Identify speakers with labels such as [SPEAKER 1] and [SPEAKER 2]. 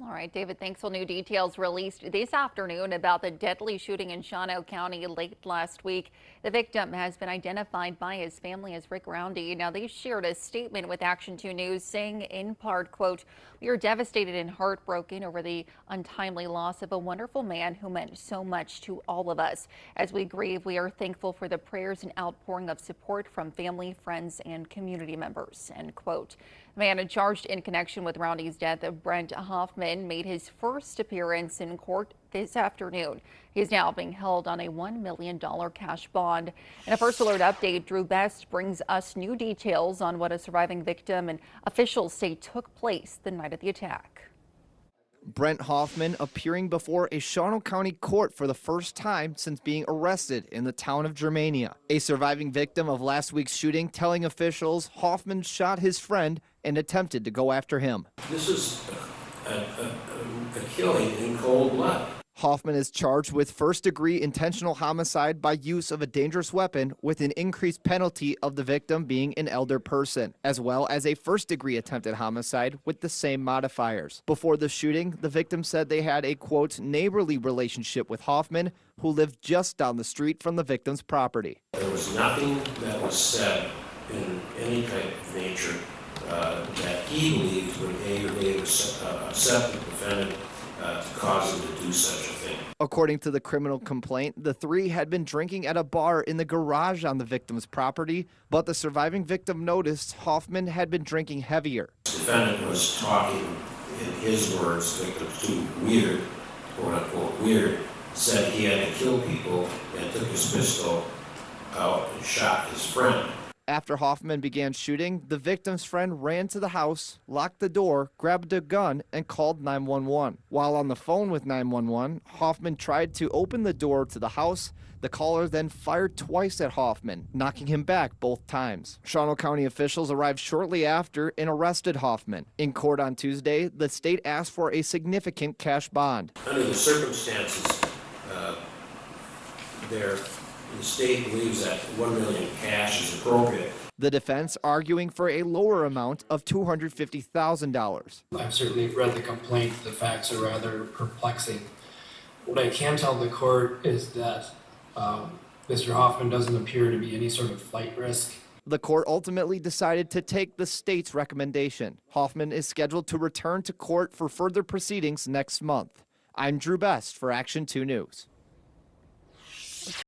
[SPEAKER 1] All right, David, thanks. Well, new details released this afternoon about the deadly shooting in Shawano County late last week. The victim has been identified by his family as Rick Roundy. Now, they shared a statement with Action 2 News saying in part, quote, "We are devastated and heartbroken over the untimely loss of a wonderful man who meant so much to all of us. As we grieve, we are thankful for the prayers and outpouring of support from family, friends, and community members," end quote. The man charged in connection with Roundy's death of Brent Hoffman made his first appearance in court this afternoon. He is now being held on a $1 million cash bond. In a First Alert update, Drew Best brings us new details on what a surviving victim and officials say took place the night of the attack.
[SPEAKER 2] Brent Hoffman appearing before a Shawano County court for the first time since being arrested in the town of Germania. A surviving victim of last week's shooting telling officials Hoffman shot his friend and attempted to go after him.
[SPEAKER 3] This is a killing in cold blood.
[SPEAKER 2] Hoffman is charged with first-degree intentional homicide by use of a dangerous weapon with an increased penalty of the victim being an elder person, as well as a first-degree attempted homicide with the same modifiers. Before the shooting, the victim said they had a, quote, neighborly relationship with Hoffman, who lived just down the street from the victim's property.
[SPEAKER 3] There was nothing that was said in any type of nature that he believed would aggravate or upset the defendant to cause him to do such a thing.
[SPEAKER 2] According to the criminal complaint, the three had been drinking at a bar in the garage on the victim's property, but the surviving victim noticed Hoffman had been drinking heavier.
[SPEAKER 3] The defendant was talking, in his words, victims too weird, quote unquote weird, said he had to kill people and took his pistol out and shot his friend.
[SPEAKER 2] After Hoffman began shooting, the victim's friend ran to the house, locked the door, grabbed a gun, and called 911. While on the phone with 911, Hoffman tried to open the door to the house. The caller then fired twice at Hoffman, knocking him back both times. Shawano County officials arrived shortly after and arrested Hoffman. In court on Tuesday, the state asked for a significant cash bond.
[SPEAKER 3] Under the circumstances, the state believes that $1 million cash is appropriate.
[SPEAKER 2] The defense arguing for a lower amount of $250,000.
[SPEAKER 4] I've certainly read the complaint. The facts are rather perplexing. What I can tell the court is that Mr. Hoffman doesn't appear to be any sort of flight risk.
[SPEAKER 2] The court ultimately decided to take the state's recommendation. Hoffman is scheduled to return to court for further proceedings next month. I'm Drew Best for Action 2 News.